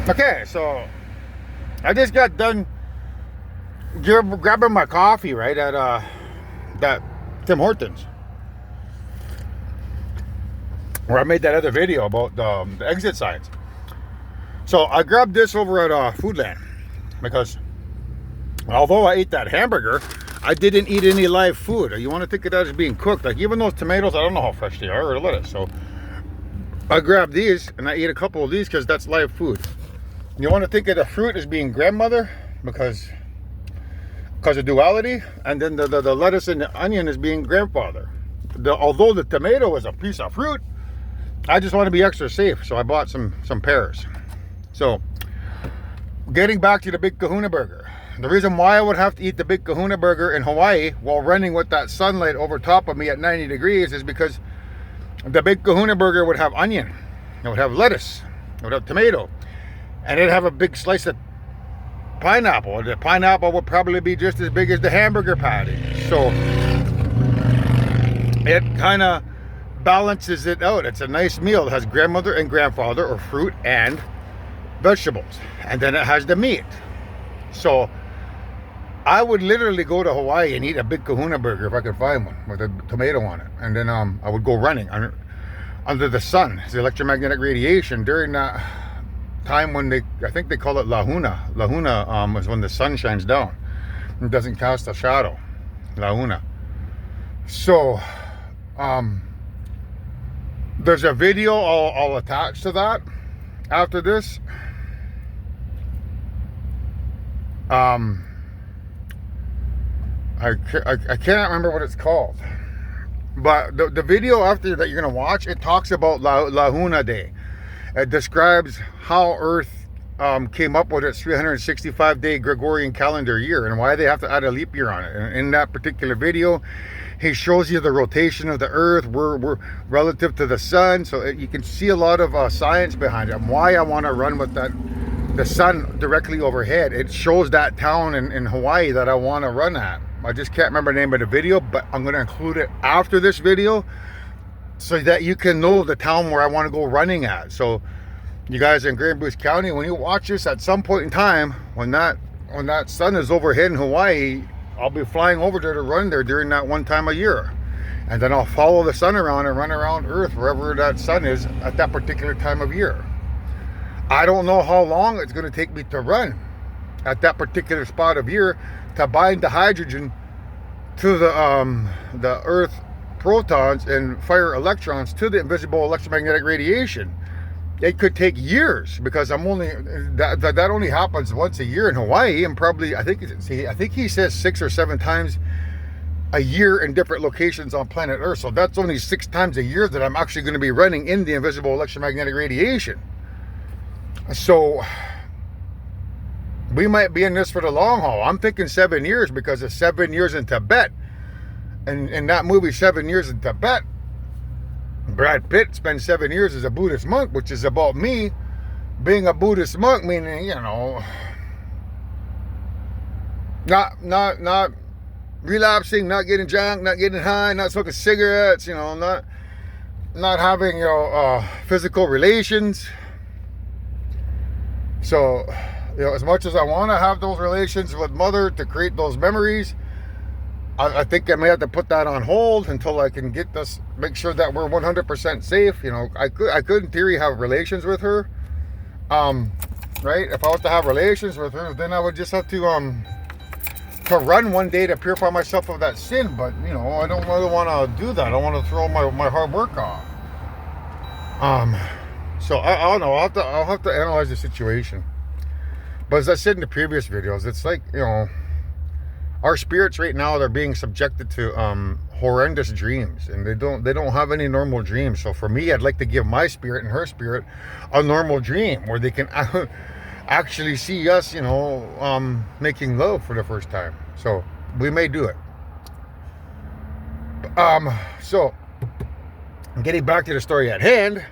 Okay, so I just got done grabbing my coffee right at that Tim Hortons, where I made that other video about the exit signs. So I grabbed this over at Foodland because although I ate that hamburger, I didn't eat any live food. You want to think of that as being cooked. Like even those tomatoes, I don't know how fresh they are or lettuce. So I grabbed these and I ate a couple of these because that's live food. You want to think of the fruit as being grandmother because of duality, and then the lettuce and the onion as being grandfather. Although the tomato is a piece of fruit, I just want to be extra safe, so I bought some pears. So getting back to the Big Kahuna Burger. The reason why I would have to eat the Big Kahuna Burger in Hawaii while running with that sunlight over top of me at 90 degrees is because the Big Kahuna Burger would have onion, it would have lettuce, it would have tomato, and it'd have a big slice of pineapple. The pineapple would probably be just as big as the hamburger patty. So it kind of balances it out. It's a nice meal. It has grandmother and grandfather, or fruit and vegetables. And then it has the meat. So I would literally go to Hawaii and eat a Big Kahuna Burger if I could find one with a tomato on it. And then I would go running under the sun, the electromagnetic radiation during that time when I think they call it lahuna. Lahuna is when the sun shines down. It doesn't cast a shadow. Lahuna. So, there's a video I'll attach to that after this. I can't remember what it's called. But the video after that you're going to watch, it talks about Lahuna Day. It describes how Earth came up with its 365-day Gregorian calendar year and why they have to add a leap year on it. And in that particular video, he shows you the rotation of the Earth. We're relative to the sun, so you can see a lot of science behind it. And why I want to run with the sun directly overhead. It shows that town in Hawaii that I want to run at. I just can't remember the name of the video, but I'm going to include it after this video, so that you can know the town where I want to go running at. So you guys in Grand Bruce County, when you watch this at some point in time, when that sun is overhead in Hawaii, I'll be flying over there to run there during that one time a year. And then I'll follow the sun around and run around Earth wherever that sun is at that particular time of year. I don't know how long it's going to take me to run at that particular spot of year to bind the hydrogen to the Earth protons and fire electrons to the invisible electromagnetic radiation. It could take years because I'm only that only happens once a year in Hawaii, and probably I think he says 6 or 7 times a year in different locations on planet Earth. So that's only 6 times a year that I'm actually going to be running in the invisible electromagnetic radiation. So we might be in this for the long haul. I'm thinking 7 years because it's 7 years in Tibet. And in that movie, 7 Years in Tibet, Brad Pitt spent 7 years as a Buddhist monk, which is about me being a Buddhist monk, meaning, not relapsing, not getting drunk, not getting high, not smoking cigarettes, not having, physical relations. So, as much as I want to have those relations with Mother to create those memories, I think I may have to put that on hold until I can make sure that we're 100% safe. I could in theory have relations with her, right? If I was to have relations with her, then I would just have to run one day to purify myself of that sin. But I don't really want to do that. I don't want to throw my hard work off. So I don't know. I'll have to analyze the situation. But as I said in the previous videos, it's like our spirits right now, they're being subjected to horrendous dreams, and they don't have any normal dreams. So for me, I'd like to give my spirit and her spirit a normal dream where they can actually see us, making love for the first time. So we may do it. So getting back to the story at hand,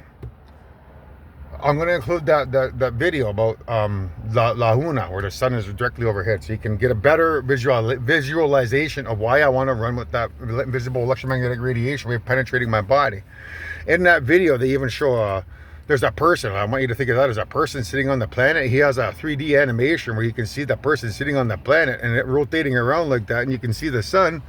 I'm going to include that video about Lahuna, where the sun is directly overhead, so you can get a better visualization of why I want to run with that invisible electromagnetic radiation wave penetrating my body. In that video, they even show there's a person. I want you to think of that as a person sitting on the planet. He has a 3D animation where you can see the person sitting on the planet and it rotating around like that, and you can see the sun.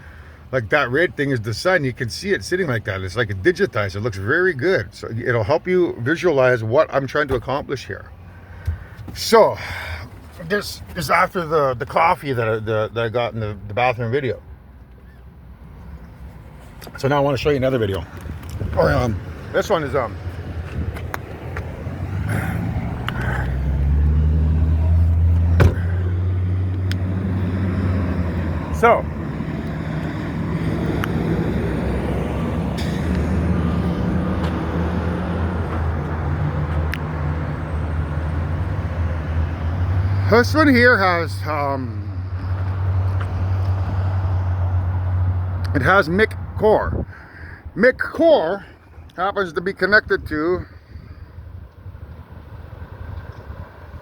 Like that red thing is the sun. You can see it sitting like that. It's like a digitized. It looks very good. So it'll help you visualize what I'm trying to accomplish here. So this is after the coffee that I got in the bathroom video. So now I want to show you another video. Or this one is so this one here has it has Mick Core. Mick Core happens to be connected to,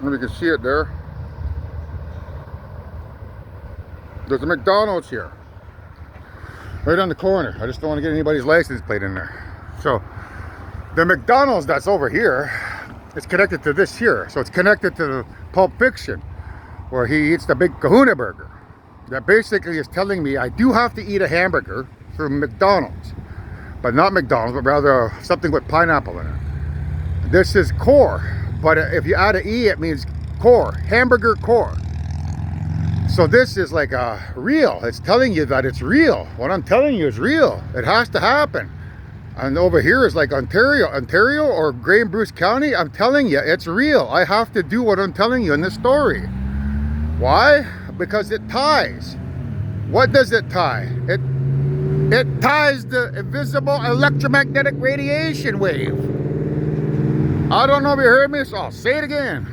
you can see it there. There's a McDonald's here, right on the corner. I just don't want to get anybody's license plate in there. So the McDonald's that's over here is connected to this here. So it's connected to the Pulp Fiction, where he eats the big Kahuna burger. That basically is telling me I do have to eat a hamburger from McDonald's, but not McDonald's, but rather something with pineapple in it. This is core, but if you add an E, it means core, hamburger core. So this is like a real. It's telling you that it's real. What I'm telling you is real. It has to happen. And over here is like Ontario or Grey and Bruce County. I'm telling you, it's real. I have to do what I'm telling you in this story. Why? Because it ties. What does it tie? It ties the invisible electromagnetic radiation wave. I don't know if you heard me, so I'll say it again.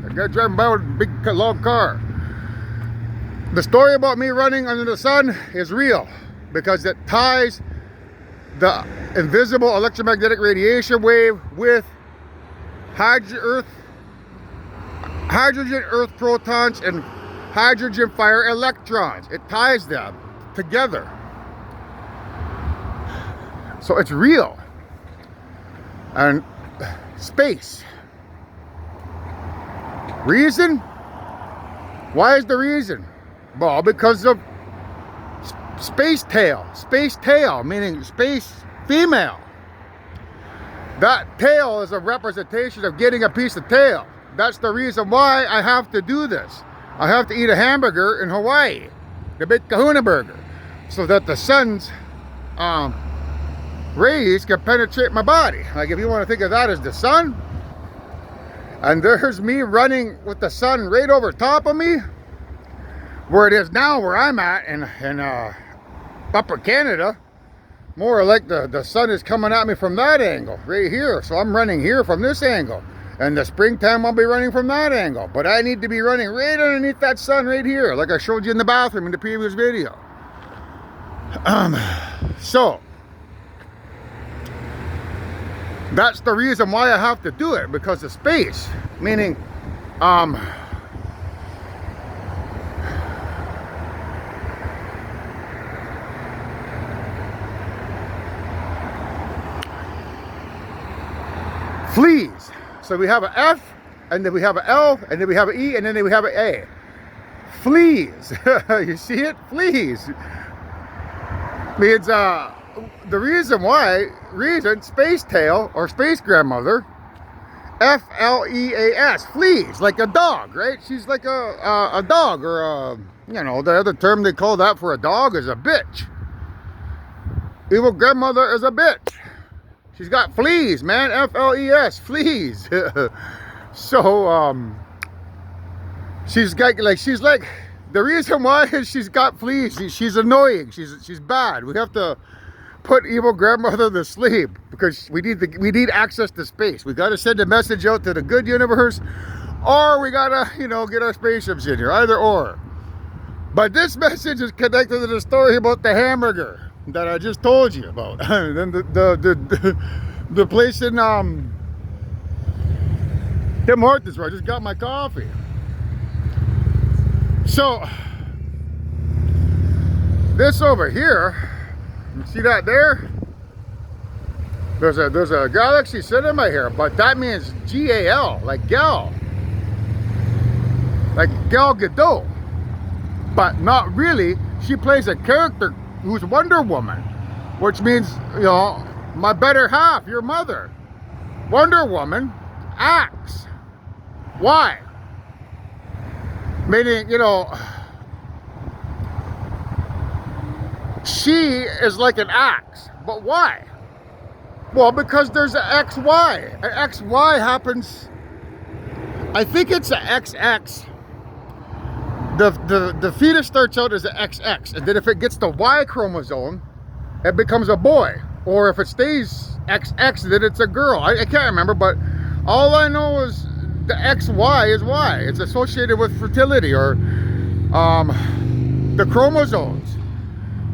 A guy driving by with a big long car. The story about me running under the sun is real because it ties the invisible electromagnetic radiation wave with hydrogen earth protons and hydrogen fire electrons. It ties them together. So it's real. And space. Reason? Why is the reason? Well, because of space tail. Space tail, meaning space female. That tail is a representation of getting a piece of tail. That's the reason why I have to do this. I have to eat a hamburger in Hawaii, the big Kahuna burger, so that the sun's rays can penetrate my body. Like if you want to think of that as the sun, and there's me running with the sun right over top of me, where it is now where I'm at in Upper Canada, more like the sun is coming at me from that angle right here. So I'm running here from this angle, and the springtime I'll be running from that angle, but I need to be running right underneath that sun right here, like I showed you in the bathroom in the previous video. So that's the reason why I have to do it, because of space, meaning fleas. So we have an F, and then we have an L, and then we have an E, and then we have an A. Fleas. You see it? Fleas. Means the reason why, space tail or space grandmother, F-L-E-A-S, fleas, like a dog, right? She's like a dog, or a, you know, the other term they call that for a dog is a bitch. Evil grandmother is a bitch. She's got fleas, man. F-L-E-S, fleas. So, she's like, the reason why is she's got fleas. She's annoying. She's bad. We have to put evil grandmother to sleep because we need access to space. We got to send a message out to the good universe, or we got to, you know, get our spaceships in here. Either or. But this message is connected to the story about the hamburger that I just told you about. And then the place in Tim Hortons where I just got my coffee. So this over here, you see that there? There's a galaxy cinema here, but that means G-A-L, like gal. Like Gal Gadot. But not really. She plays a character who's Wonder Woman, which means, you know, my better half, your mother. Wonder Woman acts. Why? Meaning, you know, she is like an axe. But why? Well, because there's an XY. An XY happens, I think it's an XX. The fetus starts out as an XX, and then if it gets the Y chromosome, it becomes a boy. Or if it stays XX, then it's a girl. I can't remember, but all I know is the XY is Y. It's associated with fertility or the chromosomes.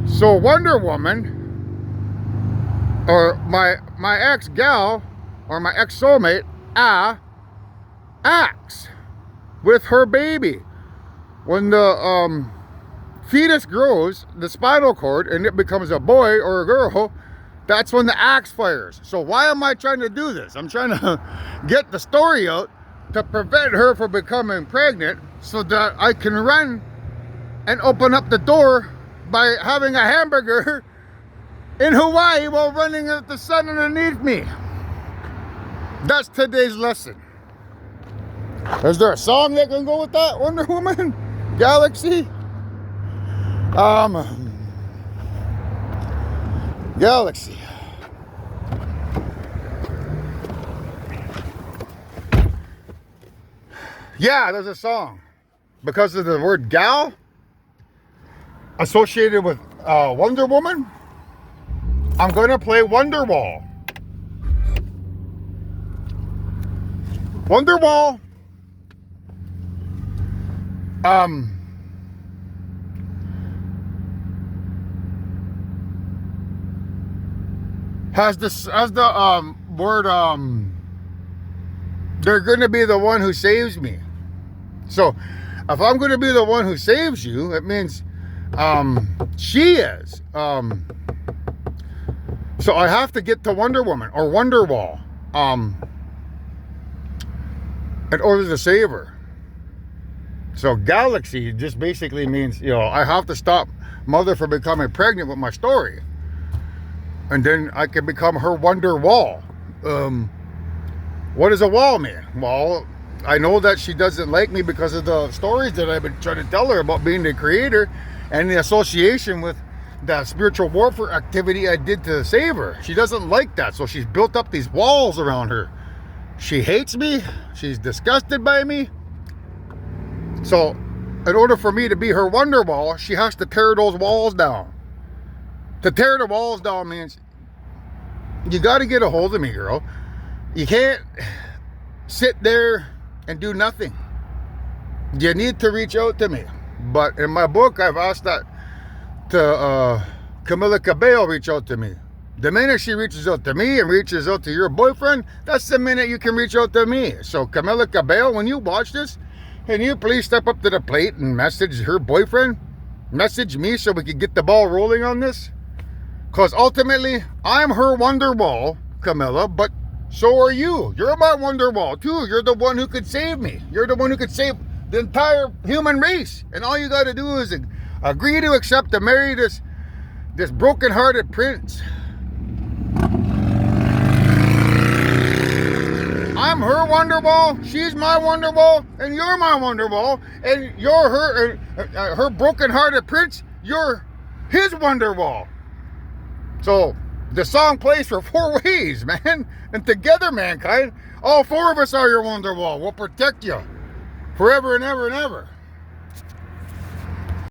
So Wonder Woman, or my ex-gal, or my ex-soulmate, acts with her baby. When the fetus grows, the spinal cord, and it becomes a boy or a girl, that's when the axe fires. So why am I trying to do this? I'm trying to get the story out to prevent her from becoming pregnant so that I can run and open up the door by having a hamburger in Hawaii while running at the sun underneath me. That's today's lesson. Is there a song that can go with that? Wonder Woman? Galaxy? Galaxy. Yeah, there's a song. Because of the word gal associated with Wonder Woman, I'm going to play Wonderwall. Wonderwall has the word they're going to be the one who saves me. So if I'm going to be the one who saves you, it means she is. So I have to get to Wonder Woman or Wonderwall in order to save her. So galaxy just basically means, you know, I have to stop mother from becoming pregnant with my story. And then I can become her Wonder Wall. What does a wall mean? Well, I know that she doesn't like me because of the stories that I've been trying to tell her about being the creator and the association with that spiritual warfare activity I did to save her. She doesn't like that, so she's built up these walls around her. She hates me. She's disgusted by me. So in order for me to be her Wonder Wall, she has to tear those walls down. To tear the walls down means you got to get a hold of me, girl. You can't sit there and do nothing. You need to reach out to me. But in my book, I've asked that to Camila Cabello reach out to me. The minute she reaches out to me and reaches out to your boyfriend, that's the minute you can reach out to me. So Camila Cabello, when you watch this, can you please step up to the plate and message her boyfriend? Message me so we can get the ball rolling on this? Because ultimately, I'm her Wonder Wall, Camilla, but so are you. You're my Wonder Wall too. You're the one who could save me. You're the one who could save the entire human race. And all you got to do is agree to accept to marry this broken-hearted prince. I'm her Wonder Wall, she's my Wonder Wall, and you're my Wonder Wall, and you're her broken-hearted prince, you're his Wonder Wall. So the song plays for 4 ways, man. And together, mankind, all 4 of us are your Wonder Wall. We'll protect you forever and ever and ever.